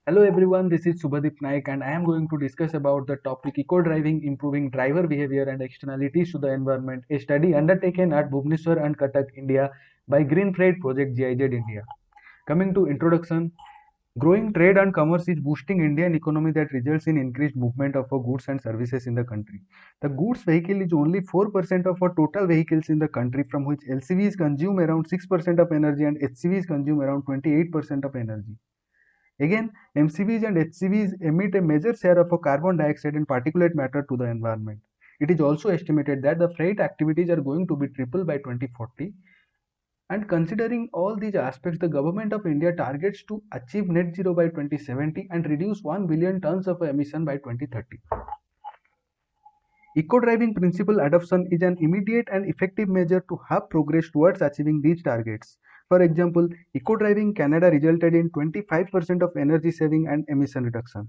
Hello everyone, this is Subhadeep Nayak and I am going to discuss about the topic eco-driving, improving driver behavior and externalities to the environment, a study undertaken at Bhubaneswar and Cuttack, India by Green Freight Project GIZ India. Coming to introduction, growing trade and commerce is boosting Indian economy that results in increased movement of goods and services in the country. The goods vehicle is only 4% of our total vehicles in the country, from which LCVs consume around 6% of energy and HCVs consume around 28% of energy. Again, MCVs and HCVs emit a major share of carbon dioxide and particulate matter to the environment. It is also estimated that the freight activities are going to be triple by 2040. And considering all these aspects, the government of India targets to achieve net zero by 2070 and reduce 1 billion tons of emission by 2030. Eco-driving principle adoption is an immediate and effective measure to have progress towards achieving these targets. For example, eco-driving Canada resulted in 25% of energy saving and emission reduction.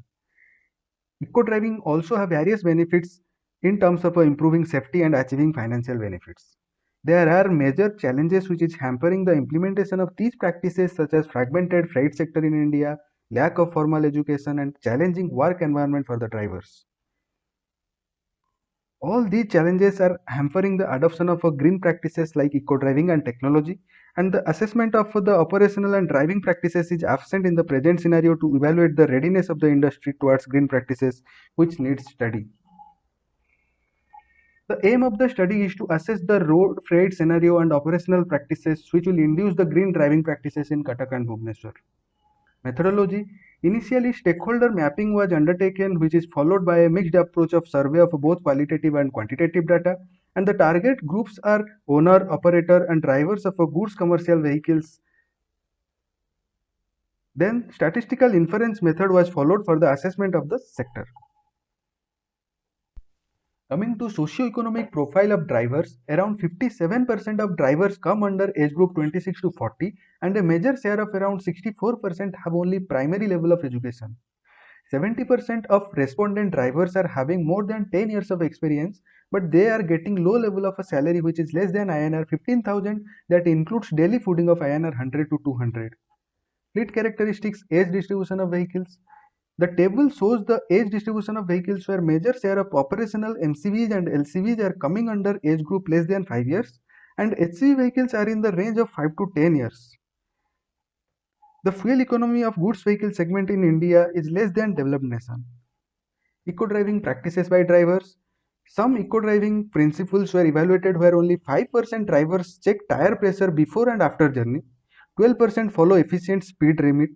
Eco-driving also have various benefits in terms of improving safety and achieving financial benefits. There are major challenges which is hampering the implementation of these practices, such as fragmented freight sector in India, lack of formal education and challenging work environment for the drivers. All these challenges are hampering the adoption of green practices like eco-driving and technology, and the assessment of the operational and driving practices is absent in the present scenario to evaluate the readiness of the industry towards green practices, which needs study. The aim of the study is to assess the road freight scenario and operational practices which will induce the green driving practices in Cuttack and Bhubaneswar. Methodology. Initially, stakeholder mapping was undertaken, which is followed by a mixed approach of survey of both qualitative and quantitative data. And the target groups are owner, operator, and drivers of goods commercial vehicles. Then, statistical inference method was followed for the assessment of the sector. Coming to socio-economic profile of drivers, around 57% of drivers come under age group 26 to 40, and a major share of around 64% have only primary level of education. 70% of respondent drivers are having more than 10 years of experience, but they are getting low level of a salary which is less than INR 15,000, that includes daily fooding of INR 100 to 200. Fleet characteristics, age distribution of vehicles. The table shows the age distribution of vehicles where major share of operational MCVs and LCVs are coming under age group less than 5 years, and HCV vehicles are in the range of 5 to 10 years. The fuel economy of goods vehicle segment in India is less than developed nation. Eco-driving practices by drivers. Some eco-driving principles were evaluated where only 5% drivers check tire pressure before and after journey, 12% follow efficient speed limit,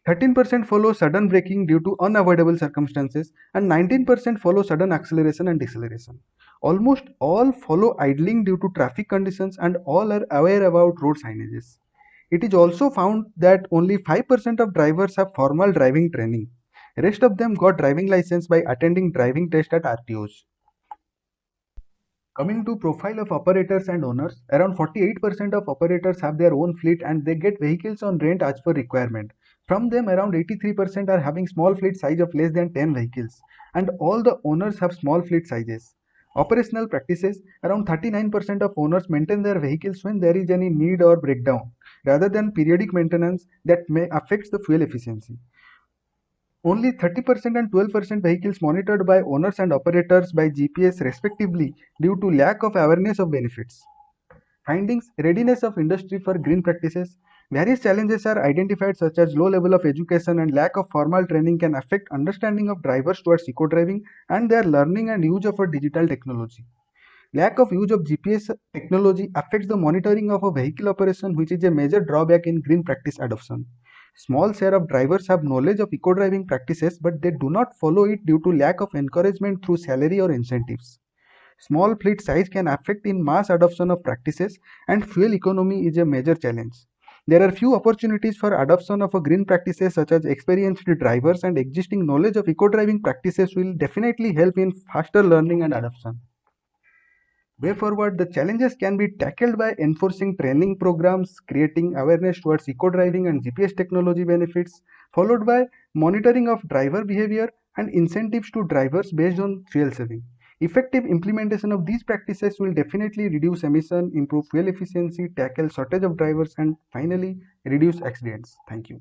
13% follow sudden braking due to unavoidable circumstances, and 19% follow sudden acceleration and deceleration. Almost all follow idling due to traffic conditions, and all are aware about road signages. It is also found that only 5% of drivers have formal driving training. Rest of them got driving license by attending driving test at RTOs. Coming to profile of operators and owners, around 48% of operators have their own fleet and they get vehicles on rent as per requirement. From them, around 83% are having small fleet size of less than 10 vehicles, and all the owners have small fleet sizes. Operational practices, around 39% of owners maintain their vehicles when there is any need or breakdown, rather than periodic maintenance that may affect the fuel efficiency. Only 30% and 12% vehicles monitored by owners and operators by GPS respectively due to lack of awareness of benefits. Findings, readiness of industry for green practices. Various challenges are identified such as low level of education and lack of formal training can affect understanding of drivers towards eco-driving and their learning and use of a digital technology. Lack of use of GPS technology affects the monitoring of a vehicle operation, which is a major drawback in green practice adoption. Small share of drivers have knowledge of eco-driving practices, but they do not follow it due to lack of encouragement through salary or incentives. Small fleet size can affect in mass adoption of practices, and fuel economy is a major challenge. There are few opportunities for adoption of a green practices such as experienced drivers, and existing knowledge of eco-driving practices will definitely help in faster learning and adoption. Way forward, the challenges can be tackled by enforcing training programs, creating awareness towards eco-driving and GPS technology benefits, followed by monitoring of driver behavior and incentives to drivers based on fuel saving. Effective implementation of these practices will definitely reduce emission, improve fuel efficiency, tackle shortage of drivers, and finally reduce accidents. Thank you.